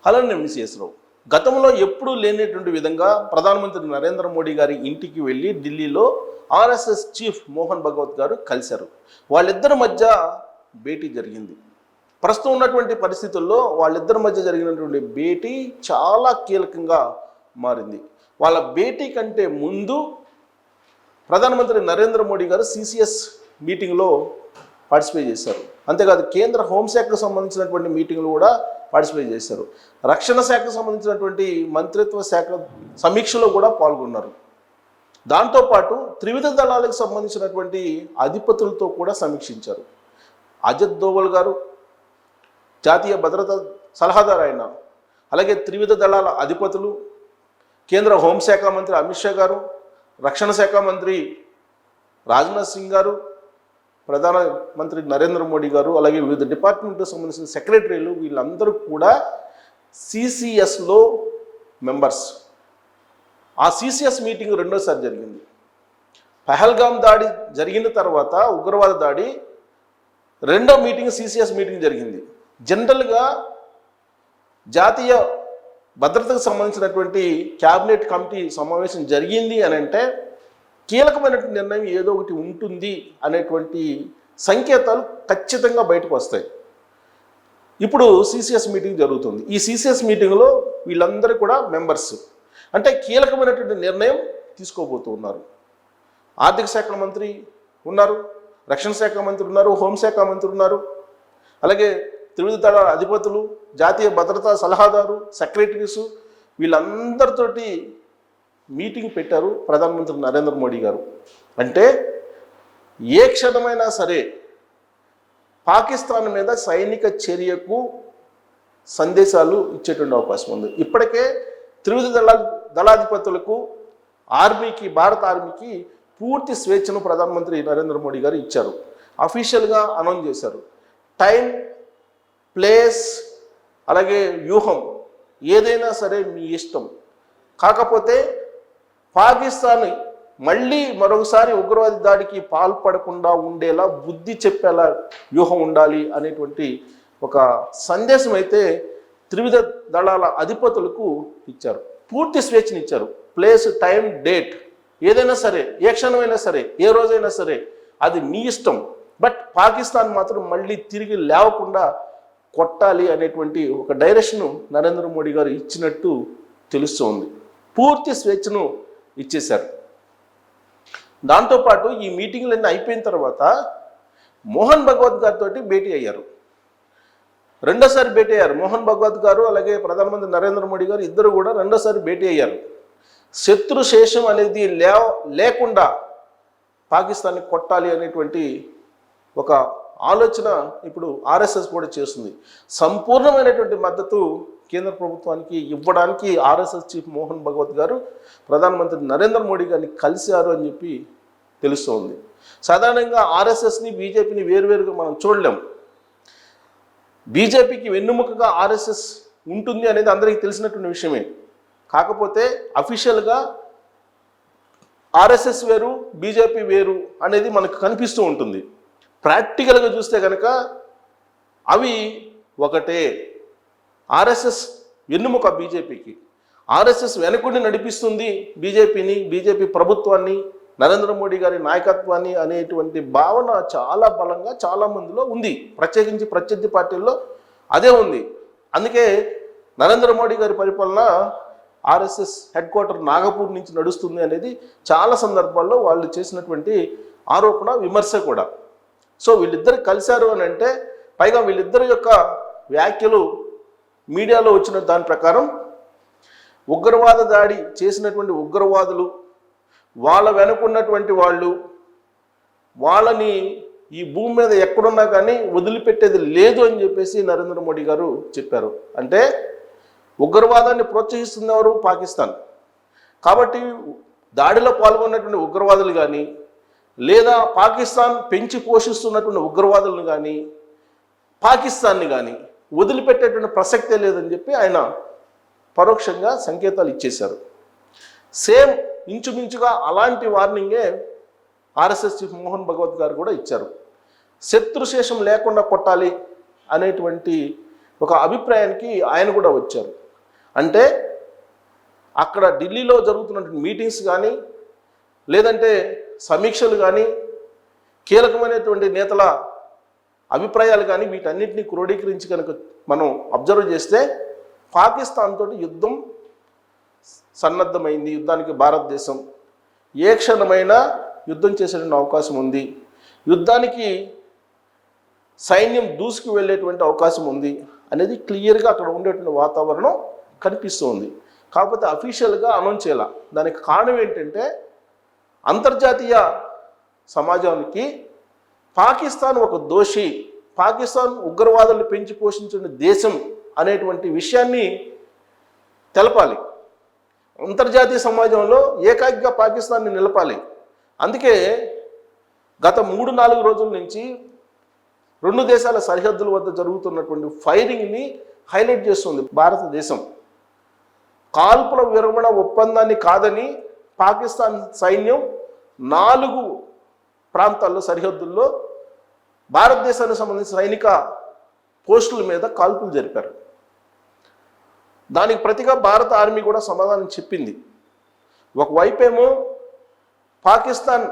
Hello నేను miss రావు. గతంలో ఎప్పుడూ లేనటువంటి విధంగా ప్రధానమంత్రి నరేంద్ర మోడీ గారి ఇంటికి వెళ్ళి ఢిల్లీలో ఆర్ఎస్ఎస్ చీఫ్ మోహన్ భగవత్ గారు కలిశారు. వాళ్ళిద్దరి మధ్య భేటీ జరిగింది. ప్రస్తుతం ఉన్నటువంటి పరిస్థితుల్లో వాళ్ళిద్దరి మధ్య జరిగినటువంటి భేటీ చాలా కీలకంగా మారింది. వాళ్ళ భేటీ కంటే ముందు ప్రధానమంత్రి నరేంద్ర మోడీ గారు సిసిఎస్ మీటింగ్లో పార్టిసిపేట్ చేశారు. అంతేకాదు కేంద్ర హోంశాఖకు సంబంధించినటువంటి మీటింగ్లు కూడా పార్టిసిపేట్ చేశారు. రక్షణ శాఖకు సంబంధించినటువంటి మంత్రిత్వ శాఖ సమీక్షలో కూడా పాల్గొన్నారు. దాంతోపాటు త్రివిధ దళాలకు సంబంధించినటువంటి అధిపతులతో కూడా సమీక్షించారు. అజిత్ దోవల్ గారు జాతీయ భద్రతా సలహాదారు ఆయన, అలాగే త్రివిధ దళాల అధిపతులు, కేంద్ర హోంశాఖ మంత్రి అమిత్ షా గారు, రక్షణ శాఖ మంత్రి రాజ్నాథ్ సింగ్ గారు, ప్రధానమంత్రి నరేంద్ర మోడీ గారు, అలాగే వివిధ డిపార్ట్మెంట్కి సంబంధించిన సెక్రటరీలు వీళ్ళందరూ కూడా సిసిఎస్లో మెంబర్స్. ఆ సిసిఎస్ మీటింగ్ రెండోసారి జరిగింది. పహల్గామ్ దాడి జరిగిన తర్వాత ఉగ్రవాద దాడి రెండో మీటింగ్ సిసిఎస్ మీటింగ్ జరిగింది. జనరల్గా జాతీయ భద్రతకు సంబంధించినటువంటి క్యాబినెట్ కమిటీ సమావేశం జరిగింది అని అంటే కీలకమైనటువంటి నిర్ణయం ఏదో ఒకటి ఉంటుంది అనేటువంటి సంకేతాలు ఖచ్చితంగా బయటకు వస్తాయి. ఇప్పుడు సిసిఎస్ మీటింగ్ జరుగుతుంది. ఈ సిసిఎస్ మీటింగ్లో వీళ్ళందరూ కూడా మెంబర్స్, అంటే కీలకమైనటువంటి నిర్ణయం తీసుకోబోతూ ఉన్నారు. ఆర్థిక శాఖ మంత్రి ఉన్నారు, రక్షణ శాఖ మంత్రి ఉన్నారు, హోంశాఖ మంత్రి ఉన్నారు, అలాగే త్రివిధ దళాల అధిపతులు, జాతీయ భద్రతా సలహాదారు, సెక్రటరీసు వీళ్ళందరితోటి మీటింగ్ పెట్టారు ప్రధానమంత్రి నరేంద్ర మోడీ గారు. అంటే ఏ క్షణమైనా సరే పాకిస్తాన్ మీద సైనిక చర్యకు సందేశాలు ఇచ్చేటువంటి అవకాశం ఉంది. ఇప్పటికే త్రివిధ దళాధిపతులకు ఆర్మీకి, భారత ఆర్మీకి పూర్తి స్వేచ్ఛను ప్రధానమంత్రి నరేంద్ర మోడీ గారు ఇచ్చారు. అఫీషియల్గా అనౌన్స్ చేశారు. టైం, ప్లేస్, అలాగే వ్యూహం ఏదైనా సరే మీ ఇష్టం. కాకపోతే పాకిస్తాన్ మళ్ళీ మరొకసారి ఉగ్రవాద దాడికి పాల్పడకుండా ఉండేలా బుద్ధి చెప్పేలా వ్యూహం ఉండాలి అనేటువంటి ఒక సందేశం అయితే త్రివిధ దళాల అధిపతులకు ఇచ్చారు. పూర్తి స్వేచ్ఛనిచ్చారు. ప్లేస్, టైం, డేట్ ఏదైనా సరే, ఏ క్షణమైనా సరే, ఏ రోజైనా సరే అది మీ ఇష్టం. బట్ పాకిస్తాన్ మాత్రం మళ్ళీ తిరిగి లేవకుండా కొట్టాలి అనేటువంటి ఒక డైరెక్షన్ నరేంద్ర మోడీ గారు ఇచ్చినట్టు తెలుస్తోంది. పూర్తి స్వేచ్ఛను ఇచ్చేశారు. దాంతోపాటు ఈ మీటింగ్లన్నీ అయిపోయిన తర్వాత మోహన్ భగవత్ గారితో భేటీ అయ్యారు. రెండోసారి భేటీ అయ్యారు. మోహన్ భగవత్ గారు అలాగే ప్రధానమంత్రి నరేంద్ర మోడీ గారు ఇద్దరు కూడా రెండోసారి భేటీ అయ్యారు. శత్రు శేషం అనేది లేకుండా పాకిస్తాన్ని కొట్టాలి అనేటువంటి ఒక ఆలోచన ఇప్పుడు ఆర్ఎస్ఎస్ కూడా చేస్తుంది. సంపూర్ణమైనటువంటి మద్దతు కేంద్ర ప్రభుత్వానికి ఇవ్వడానికి ఆర్ఎస్ఎస్ చీఫ్ మోహన్ భగవత్ గారు ప్రధానమంత్రి నరేంద్ర మోడీ గారిని కలిశారు అని చెప్పి తెలుస్తోంది. సాధారణంగా ఆర్ఎస్ఎస్ని, బీజేపీని వేరువేరుగా మనం చూడలేం. బీజేపీకి వెన్నుముకగా ఆర్ఎస్ఎస్ ఉంటుంది అనేది అందరికీ తెలిసినటువంటి విషయమే. కాకపోతే అఫీషియల్గా ఆర్ఎస్ఎస్ వేరు, బీజేపీ వేరు అనేది మనకు కనిపిస్తూ ఉంటుంది. ప్రాక్టికల్గా చూస్తే కనుక అవి ఒకటే. ఆర్ఎస్ఎస్ వెన్నుముక బీజేపీకి, ఆర్ఎస్ఎస్ వెనకుండి నడిపిస్తుంది బీజేపీని, బీజేపీ ప్రభుత్వాన్ని, నరేంద్ర మోడీ గారి నాయకత్వాన్ని అనేటువంటి భావన చాలా బలంగా చాలామందిలో ఉంది. ప్రత్యేకించి ప్రత్యర్థి పార్టీల్లో అదే ఉంది. అందుకే నరేంద్ర మోడీ గారి పరిపాలన ఆర్ఎస్ఎస్ హెడ్ క్వార్టర్ నాగపూర్ నుంచి నడుస్తుంది అనేది చాలా సందర్భాల్లో వాళ్ళు చేసినటువంటి ఆరోపణ, విమర్శ కూడా. సో వీళ్ళిద్దరు కలిశారు అని అంటే, పైగా వీళ్ళిద్దరి యొక్క వ్యాఖ్యలు మీడియాలో వచ్చిన దాని ప్రకారం ఉగ్రవాద దాడి చేసినటువంటి ఉగ్రవాదులు, వాళ్ళ వెనుకున్నటువంటి వాళ్ళు, వాళ్ళని ఈ భూమి మీద ఎక్కడున్నా కానీ వదిలిపెట్టేది లేదు అని చెప్పేసి నరేంద్ర మోడీ గారు చెప్పారు. అంటే ఉగ్రవాదాన్ని ప్రోత్సహిస్తుంది ఎవరు? పాకిస్తాన్. కాబట్టి దాడిలో పాల్గొన్నటువంటి ఉగ్రవాదులు కానీ, లేదా పాకిస్తాన్ పెంచి పోషిస్తున్నటువంటి ఉగ్రవాదులను కానీ, పాకిస్తాన్ని కానీ వదిలిపెట్టేటువంటి ప్రసక్తే లేదని చెప్పి ఆయన పరోక్షంగా సంకేతాలు ఇచ్చేశారు. సేమ్ ఇంచుమించుగా అలాంటి వార్నింగే ఆర్ఎస్ఎస్ చీఫ్ మోహన్ భగవత్ గారు కూడా ఇచ్చారు. శత్రుశేషం లేకుండా కొట్టాలి అనేటువంటి ఒక అభిప్రాయానికి ఆయన కూడా వచ్చారు. అంటే అక్కడ ఢిల్లీలో జరుగుతున్నటువంటి మీటింగ్స్ కానీ లేదంటే సమీక్షలు కానీ కీలకమైనటువంటి నేతల అభిప్రాయాలు కానీ వీటన్నిటిని క్రోడీకరించి కనుక మనం అబ్జర్వ్ చేస్తే పాకిస్తాన్ తోటి యుద్ధం సన్నద్ధమైంది, యుద్ధానికి భారతదేశం ఏ క్షణమైనా యుద్ధం చేసేటువంటి అవకాశం ఉంది, యుద్ధానికి సైన్యం దూసుకు వెళ్ళేటువంటి అవకాశం ఉంది అనేది క్లియర్గా అక్కడ ఉండేటువంటి వాతావరణం కనిపిస్తుంది. కాకపోతే అఫీషియల్గా అనౌన్స్ చేయాల. దానికి కారణం ఏంటంటే అంతర్జాతీయ సమాజానికి పాకిస్తాన్ ఒక దోషి, పాకిస్తాన్ ఉగ్రవాదులను పెంచి పోషించిన దేశం అనేటువంటి విషయాన్ని తెలపాలి. అంతర్జాతీయ సమాజంలో ఏకాకిగా పాకిస్తాన్ని నిలపాలి. అందుకే గత 3-4 రోజుల నుంచి 2 దేశాల సరిహద్దుల వద్ద జరుగుతున్నటువంటి ఫైరింగ్ని హైలైట్ చేస్తుంది భారతదేశం. కాల్పుల విరమణ ఒప్పందాన్ని కాదని పాకిస్తాన్ సైన్యం 4 ప్రాంతాల్లో సరిహద్దుల్లో భారతదేశానికి సంబంధించిన సైనిక పోస్టుల మీద కాల్పులు జరిపారు. దానికి ప్రతిగా భారత ఆర్మీ కూడా సమాధానం చెప్పింది. ఒకవైపేమో పాకిస్తాన్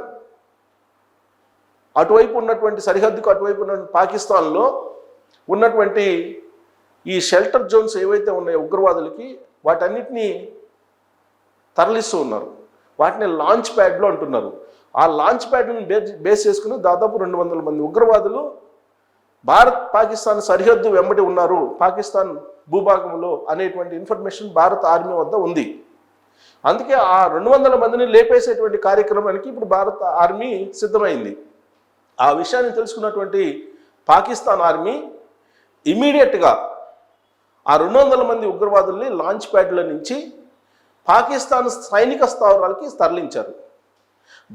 అటువైపు ఉన్నటువంటి సరిహద్దుకు అటువైపు ఉన్నటువంటి పాకిస్తాన్లో ఉన్నటువంటి ఈ షెల్టర్ జోన్స్ ఏవైతే ఉన్నాయో ఉగ్రవాదులకి వాటన్నిటినీ తరలిస్తూ ఉన్నారు. వాటిని లాంచ్ ప్యాడ్లు అంటున్నారు. ఆ లాంచ్ ప్యాడ్లను బేస్ చేసుకుని దాదాపు 200 మంది ఉగ్రవాదులు భారత్ పాకిస్తాన్ సరిహద్దు వెంబడి ఉన్నారు పాకిస్తాన్ భూభాగంలో అనేటువంటి ఇన్ఫర్మేషన్ భారత ఆర్మీ వద్ద ఉంది. అందుకే ఆ 200 మందిని లేపేసేటువంటి కార్యక్రమానికి ఇప్పుడు భారత ఆర్మీ సిద్ధమైంది. ఆ విషయాన్ని తెలుసుకున్నటువంటి పాకిస్తాన్ ఆర్మీ ఇమీడియట్గా ఆ 200 మంది ఉగ్రవాదుల్ని లాంచ్ ప్యాడ్ల నుంచి పాకిస్తాన్ సైనిక స్థావరాలకి తరలించారు.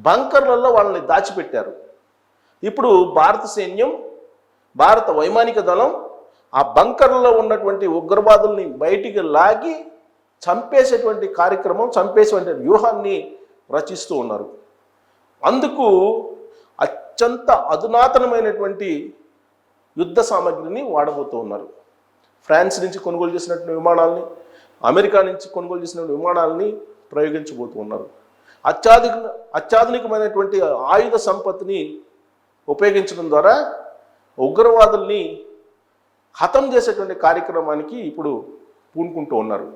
బంకర్లలో వాళ్ళని దాచిపెట్టారు. ఇప్పుడు భారత సైన్యం, భారత వైమానిక దళం ఆ బంకర్లలో ఉన్నటువంటి ఉగ్రవాదుల్ని బయటికి లాగి చంపేసేటువంటి కార్యక్రమం, చంపేసేటువంటి వ్యూహాన్ని రచిస్తూ ఉన్నారు. అందుకు అత్యంత అధునాతనమైనటువంటి యుద్ధ సామగ్రిని వాడబోతూ ఉన్నారు. ఫ్రాన్స్ నుంచి కొనుగోలు చేసినటువంటి విమానాలని, అమెరికా నుంచి కొనుగోలు చేసిన విమానాలని ప్రయోగించబోతూ ఉన్నారు. అత్యాధునికమైనటువంటి ఆయుధ సంపత్తిని ఉపయోగించడం ద్వారా ఉగ్రవాదుల్ని హతం చేసేటువంటి కార్యక్రమానికి ఇప్పుడు పూనుకుంటూ ఉన్నారు.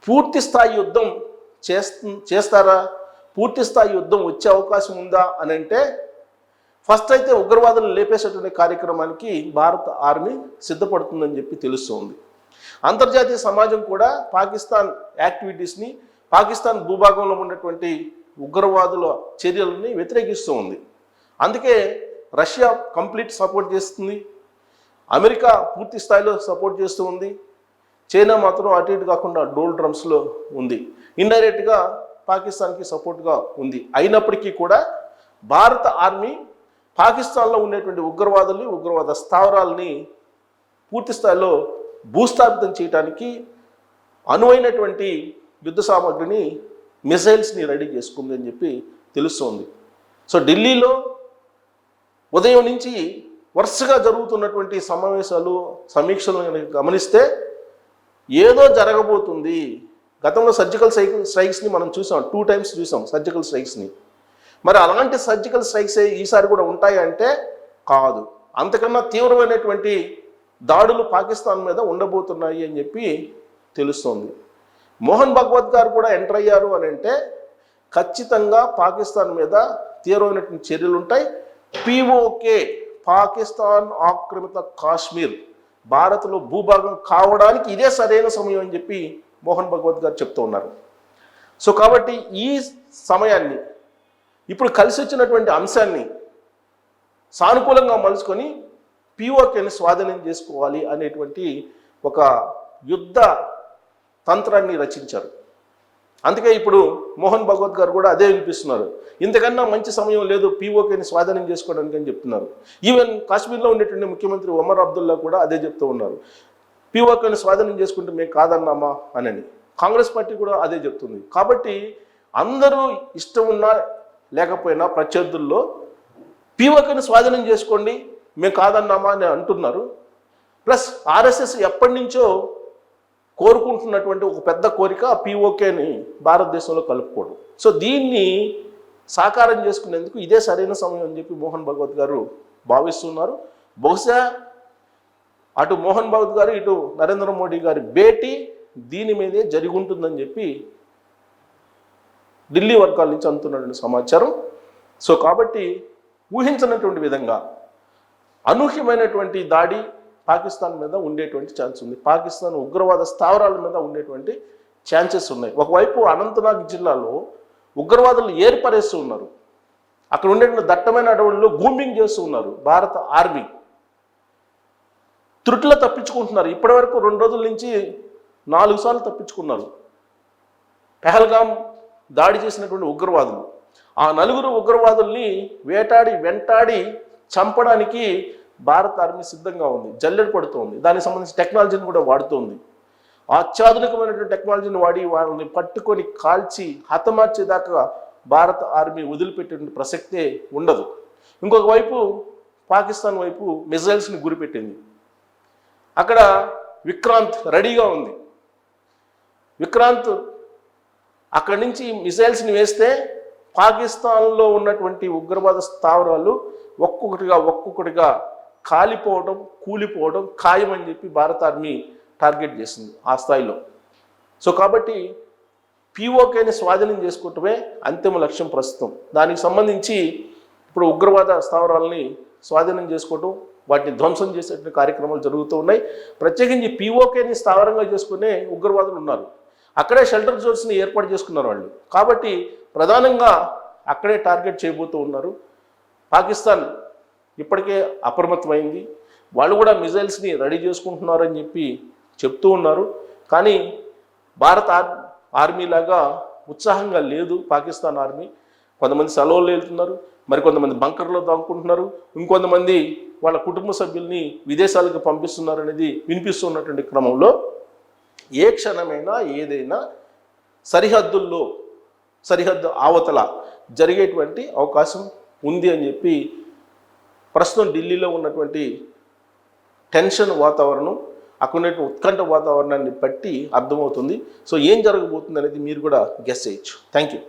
పూర్తి స్థాయి యుద్ధం చేస్తారా, పూర్తి స్థాయి యుద్ధం వచ్చే అవకాశం ఉందా అని అంటే ఫస్ట్ అయితే ఉగ్రవాదులను లేపేసేటువంటి కార్యక్రమానికి భారత ఆర్మీ సిద్ధపడుతుందని చెప్పి తెలుస్తోంది. అంతర్జాతీయ సమాజం కూడా పాకిస్తాన్ యాక్టివిటీస్ని, పాకిస్తాన్ భూభాగంలో ఉన్నటువంటి ఉగ్రవాదుల చర్యలని వ్యతిరేకిస్తూ ఉంది. అందుకే రష్యా కంప్లీట్ సపోర్ట్ చేస్తుంది, అమెరికా పూర్తి స్థాయిలో సపోర్ట్ చేస్తూ ఉంది, చైనా మాత్రం అటు ఇటు కాకుండా డోల్ డ్రమ్స్లో ఉంది, ఇండైరెక్ట్గా పాకిస్తాన్కి సపోర్ట్గా ఉంది. అయినప్పటికీ కూడా భారత ఆర్మీ పాకిస్తాన్లో ఉండేటువంటి ఉగ్రవాద స్థావరాలని పూర్తి స్థాయిలో భూస్థాపితం చేయడానికి అనువైనటువంటి యుద్ధ సామగ్రిని, మిసైల్స్ని రెడీ చేసుకుంది అని చెప్పి తెలుస్తోంది. సో ఢిల్లీలో ఉదయం నుంచి వరుసగా జరుగుతున్నటువంటి సమావేశాలు, సమీక్షలను గమనిస్తే ఏదో జరగబోతుంది. గతంలో సర్జికల్ స్ట్రైక్స్ని మనం చూసాం, 2 times చూసాం సర్జికల్ స్ట్రైక్స్ని. మరి అలాంటి సర్జికల్ స్ట్రైక్స్ ఈసారి కూడా ఉంటాయి అంటే కాదు, అంతకన్నా తీవ్రమైనటువంటి దాడులు పాకిస్తాన్ మీద ఉండబోతున్నాయి అని చెప్పి తెలుస్తోంది. మోహన్ భగవత్ గారు కూడా ఎంటర్ అయ్యారు అని అంటే ఖచ్చితంగా పాకిస్తాన్ మీద తీవ్రమైనటువంటి చర్యలు ఉంటాయి. పిఓకే, పాకిస్తాన్ ఆక్రమిత కాశ్మీర్ భారత్లో భూభాగం కావడానికి ఇదే సరైన సమయం అని చెప్పి మోహన్ భగవత్ గారు చెప్తూ ఉన్నారు. సో కాబట్టి ఈ సమయాన్ని, ఇప్పుడు కలిసి వచ్చినటువంటి అంశాన్ని సానుకూలంగా మలుచుకొని పిఓకేని స్వాధీనం చేసుకోవాలి అనేటువంటి ఒక యుద్ధ తంత్రాన్ని రచించారు. అందుకే ఇప్పుడు మోహన్ భగవత్ గారు కూడా అదే వినిపిస్తున్నారు. ఇంతకన్నా మంచి సమయం లేదు పిఓకేని స్వాధీనం చేసుకోవడానికి అని చెప్తున్నారు. ఈవెన్ కాశ్మీర్లో ఉండేటువంటి ముఖ్యమంత్రి ఒమర్ అబ్దుల్లా కూడా అదే చెప్తూ ఉన్నారు. పిఓకేని స్వాధీనం చేసుకుంటే మేము కాదన్నామా అని. కాంగ్రెస్ పార్టీ కూడా అదే చెప్తుంది. కాబట్టి అందరూ ఇష్టం ఉన్నా లేకపోయినా ప్రత్యర్థుల్లో పిఓకేని స్వాధీనం చేసుకోండి మేము కాదన్నామా అని అంటున్నారు. ప్లస్ ఆర్ఎస్ఎస్ ఎప్పటి నుంచో కోరుకుంటున్నటువంటి ఒక పెద్ద కోరిక పిఓకేని భారతదేశంలో కలుపుకోవడం. సో దీన్ని సాకారం చేసుకునేందుకు ఇదే సరైన సమయం అని చెప్పి మోహన్ భగవత్ గారు భావిస్తున్నారు. బహుశా అటు మోహన్ భగవత్ గారు ఇటు నరేంద్ర మోడీ గారి భేటీ దీని మీదే జరిగి ఉంటుందని చెప్పి ఢిల్లీ వర్గాల నుంచి అందుతున్నటువంటి సమాచారం. సో కాబట్టి ఊహించినటువంటి విధంగా అనూహ్యమైనటువంటి దాడి పాకిస్తాన్ మీద ఉండేటువంటి ఛాన్స్ ఉంది. పాకిస్తాన్ ఉగ్రవాద స్థావరాల మీద ఉండేటువంటి ఛాన్సెస్ ఉన్నాయి. ఒకవైపు అనంతనాగ్ జిల్లాలో ఉగ్రవాదులు ఏర్పరేస్తూ ఉన్నారు. అక్కడ ఉండేటువంటి దట్టమైన అడవుల్లో గూమింగ్ చేస్తూ ఉన్నారు భారత ఆర్మీ. త్రుట్లో తప్పించుకుంటున్నారు. ఇప్పటివరకు 2 రోజుల నుంచి 4 సార్లు తప్పించుకున్నారు పెహల్గాం దాడి చేసినటువంటి ఉగ్రవాదులు. ఆ 4 ఉగ్రవాదుల్ని వెంటాడి చంపడానికి భారత ఆర్మీ సిద్ధంగా ఉంది, జల్లెడ పడుతోంది. దానికి సంబంధించిన టెక్నాలజీని కూడా వాడుతోంది. అత్యాధునికమైనటువంటి టెక్నాలజీని వాడి వాళ్ళని పట్టుకొని కాల్చి హతమార్చేదాకా భారత ఆర్మీ వదిలిపెట్టే ప్రసక్తే ఉండదు. ఇంకొక వైపు పాకిస్తాన్ వైపు మిజైల్స్ని గురిపెట్టింది. అక్కడ విక్రాంత్ రెడీగా ఉంది. విక్రాంత్ అక్కడి నుంచి మిసైల్స్ని వేస్తే పాకిస్తాన్లో ఉన్నటువంటి ఉగ్రవాద స్థావరాలు ఒక్కొక్కటిగా కాలిపోవడం కూలిపోవడం ఖాయమని చెప్పి భారత ఆర్మీ టార్గెట్ చేసింది ఆ స్థాయిలో. సో కాబట్టి పిఓకేని స్వాధీనం చేసుకోవటమే అంతిమ లక్ష్యం ప్రస్తుతం. దానికి సంబంధించి ఇప్పుడు ఉగ్రవాద స్థావరాలని స్వాధీనం చేసుకోవటం, వాటిని ధ్వంసం చేసే కార్యక్రమాలు జరుగుతూ ఉన్నాయి. ప్రత్యేకించి పిఓకేని స్థావరంగా చేసుకునే ఉగ్రవాదులు ఉన్నారు. అక్కడే షెల్టర్ జోన్స్ని ఏర్పాటు చేసుకున్నారు వాళ్ళు. కాబట్టి ప్రధానంగా అక్కడే టార్గెట్ చేయబోతూ ఉన్నారు. పాకిస్తాన్ ఇప్పటికే అప్రమత్తమైంది. వాళ్ళు కూడా మిజైల్స్ని రెడీ చేసుకుంటున్నారని చెప్పి చెప్తూ ఉన్నారు. కానీ భారత ఆర్మీ లాగా ఉత్సాహంగా లేదు పాకిస్తాన్ ఆర్మీ. కొంతమంది సెలవులు వెళ్తున్నారు, మరికొంతమంది బంకర్లో దాక్కుంటున్నారు, ఇంకొంతమంది వాళ్ళ కుటుంబ సభ్యుల్ని విదేశాలకు పంపిస్తున్నారు అనేది వినిపిస్తున్నటువంటి క్రమంలో ఏ క్షణమైనా ఏదైనా సరిహద్దు అవతల జరిగేటువంటి అవకాశం ఉంది అని చెప్పి ప్రస్తుతం ఢిల్లీలో ఉన్నటువంటి టెన్షన్ వాతావరణం, అక్కడ ఉన్నటువంటి ఉత్కంఠ వాతావరణాన్ని బట్టి అర్థమవుతుంది. సో ఏం జరగబోతుంది అనేది మీరు కూడా గెస్ చేయొచ్చు. Thank you.